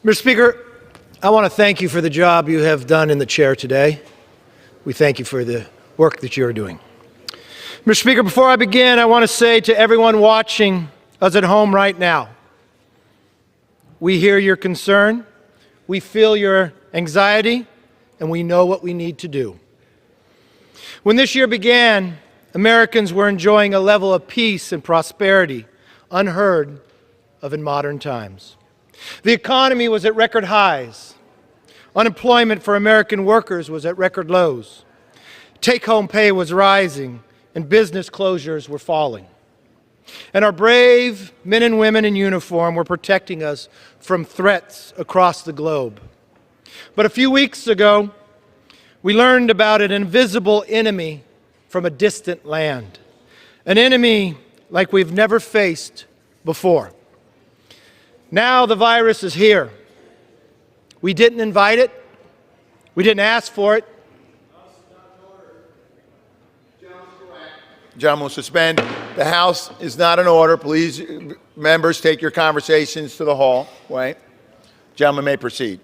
Mr. Speaker, I want to thank you for the job you have done in the chair today. We thank you for the work that you are doing. Mr. Speaker, before I begin, I want to say to everyone watching us at home right now, we hear your concern, we feel your anxiety, and we know what we need to do. When this year began, Americans were enjoying a level of peace and prosperity unheard of in modern times. The economy was at record highs. Unemployment for American workers was at record lows. Take-home pay was rising, and business closures were falling. And our brave men and women in uniform were protecting us from threats across the globe. But a few weeks ago, we learned about an invisible enemy from a distant land, an enemy like we've never faced before. Now the virus is here. We didn't invite it. We didn't ask for it. Gentlemen, will suspend. The House is not in order. Please, members, take your conversations to the hall. Wait. Gentlemen may proceed.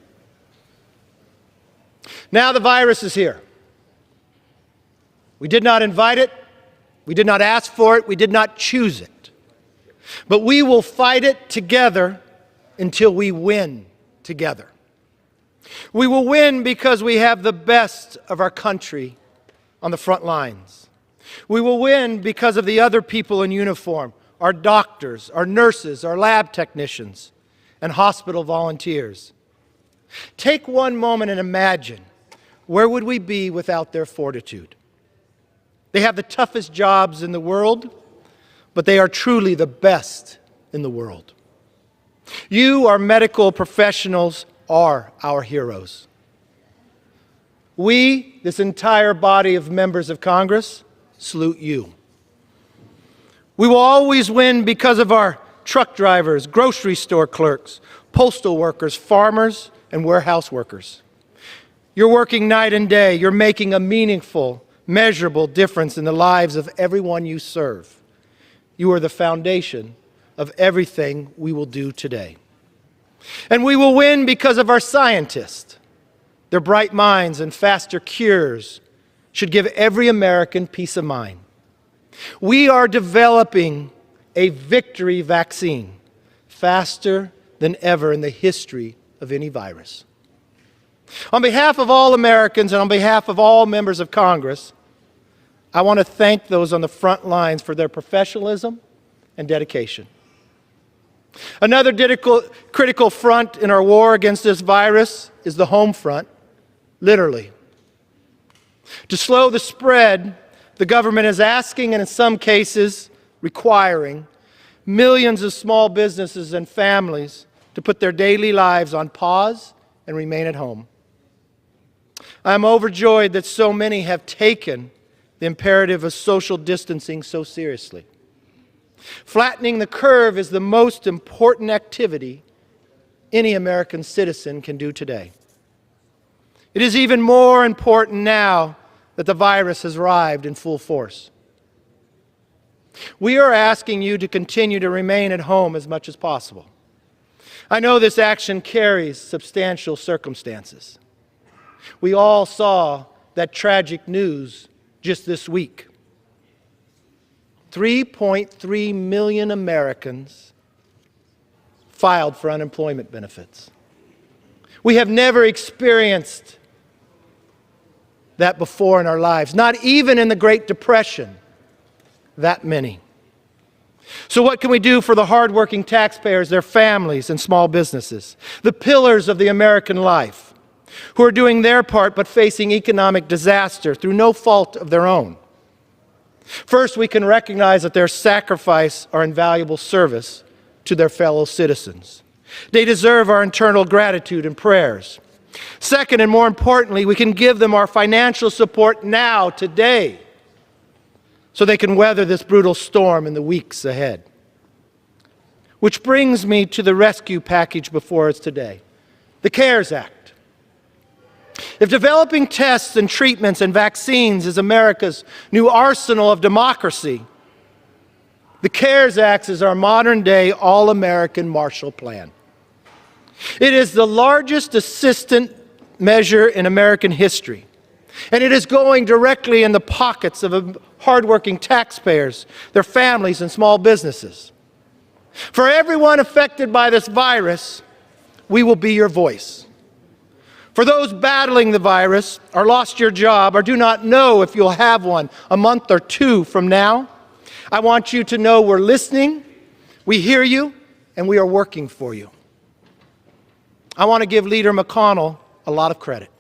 Now the virus is here. We did not invite it. We did not ask for it. We did not choose it. But we will fight it together until we win together. We will win because we have the best of our country on the front lines. We will win because of the other people in uniform, our doctors, our nurses, our lab technicians, and hospital volunteers. Take one moment and imagine, where would we be without their fortitude? They have the toughest jobs in the world, but they are truly the best in the world. You, our medical professionals, are our heroes. We, this entire body of members of Congress, salute you. We will always win because of our truck drivers, grocery store clerks, postal workers, farmers, and warehouse workers. You're working night and day. You're making a meaningful, measurable difference in the lives of everyone you serve. You are the foundation of everything we will do today. And we will win because of our scientists. Their bright minds and faster cures should give every American peace of mind. We are developing a victory vaccine faster than ever in the history of any virus. On behalf of all Americans and on behalf of all members of Congress, I want to thank those on the front lines for their professionalism and dedication. Another critical front in our war against this virus is the home front, literally. To slow the spread, the government is asking, and in some cases requiring, millions of small businesses and families to put their daily lives on pause and remain at home. I am overjoyed that so many have taken the imperative of social distancing so seriously. Flattening the curve is the most important activity any American citizen can do today. It is even more important now that the virus has arrived in full force. We are asking you to continue to remain at home as much as possible. I know this action carries substantial circumstances. We all saw that tragic news just this week. 3.3 million Americans filed for unemployment benefits. We have never experienced that before in our lives, not even in the Great Depression, that many. So what can we do for the hardworking taxpayers, their families, and small businesses, the pillars of the American life, who are doing their part but facing economic disaster through no fault of their own? First, we can recognize that their sacrifice are invaluable service to their fellow citizens. They deserve our eternal gratitude and prayers. Second, and more importantly, we can give them our financial support now, today, so they can weather this brutal storm in the weeks ahead. Which brings me to the rescue package before us today, the CARES Act. If developing tests and treatments and vaccines is America's new arsenal of democracy, the CARES Act is our modern-day all-American Marshall Plan. It is the largest assistance measure in American history, and it is going directly in the pockets of hardworking taxpayers, their families, and small businesses. For everyone affected by this virus, we will be your voice. For those battling the virus, or lost your job, or do not know if you'll have one a month or two from now, I want you to know we're listening, we hear you, and we are working for you. I want to give Leader McConnell a lot of credit.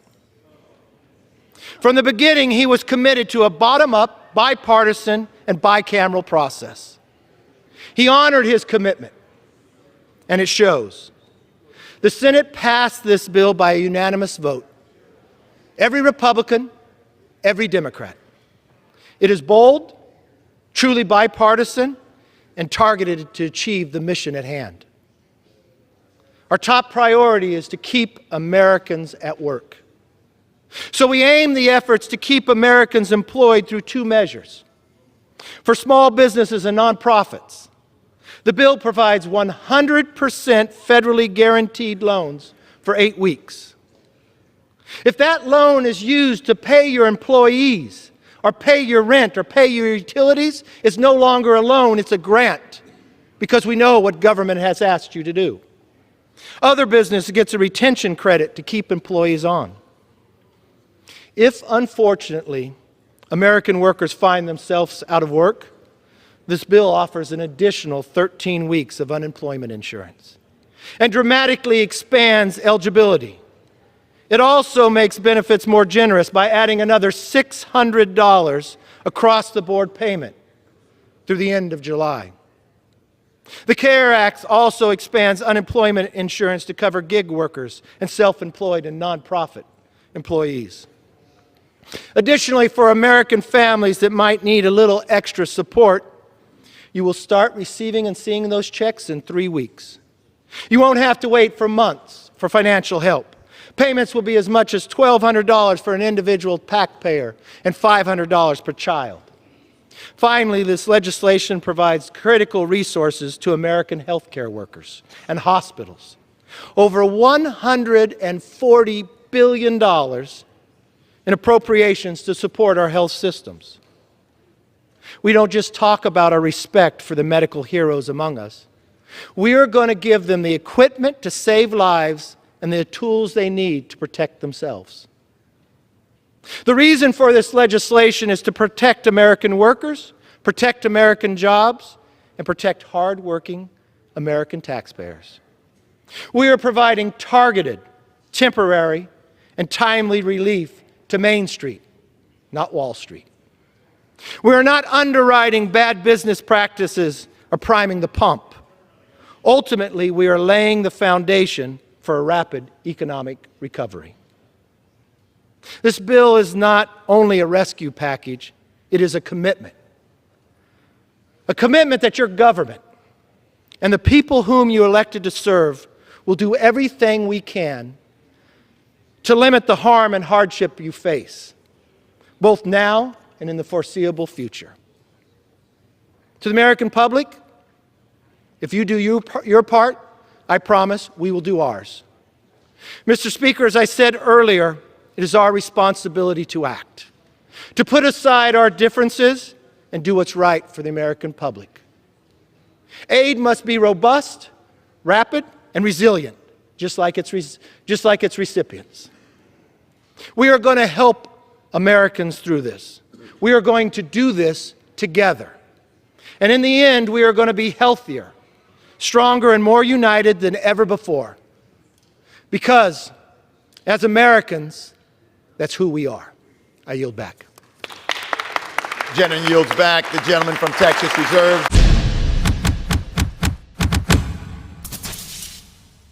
From the beginning, he was committed to a bottom-up, bipartisan, and bicameral process. He honored his commitment, and it shows. The Senate passed this bill by a unanimous vote. Every Republican, every Democrat. It is bold, truly bipartisan, and targeted to achieve the mission at hand. Our top priority is to keep Americans at work. So we aim the efforts to keep Americans employed through two measures. For small businesses and nonprofits, the bill provides 100% federally guaranteed loans for 8 weeks. If that loan is used to pay your employees, or pay your rent, or pay your utilities, it's no longer a loan, it's a grant, because we know what government has asked you to do. Other business gets a retention credit to keep employees on. If, unfortunately, American workers find themselves out of work, this bill offers an additional 13 weeks of unemployment insurance and dramatically expands eligibility. It also makes benefits more generous by adding another $600 across-the-board payment through the end of July. The CARE Act also expands unemployment insurance to cover gig workers and self-employed and nonprofit employees. Additionally, for American families that might need a little extra support, you will start receiving and seeing those checks in 3 weeks. You won't have to wait for months for financial help. Payments will be as much as $1,200 for an individual taxpayer and $500 per child. Finally, this legislation provides critical resources to American healthcare workers and hospitals. Over $140 billion in appropriations to support our health systems. We don't just talk about our respect for the medical heroes among us. We are going to give them the equipment to save lives and the tools they need to protect themselves. The reason for this legislation is to protect American workers, protect American jobs, and protect hard-working American taxpayers. We are providing targeted, temporary, and timely relief to Main Street, not Wall Street. We are not underwriting bad business practices or priming the pump. Ultimately, we are laying the foundation for a rapid economic recovery. This bill is not only a rescue package, it is a commitment. A commitment that your government and the people whom you elected to serve will do everything we can to limit the harm and hardship you face, both now and in the foreseeable future. To the American public, if you do your part, I promise we will do ours. Mr. Speaker, as I said earlier, it is our responsibility to act, to put aside our differences and do what's right for the American public. Aid must be robust, rapid, and resilient, just like its recipients. We are going to help Americans through this. We are going to do this together. And in the end, we are going to be healthier, stronger, and more united than ever before. Because, as Americans, that's who we are. I yield back. Gentleman yields back. The gentleman from Texas reserves.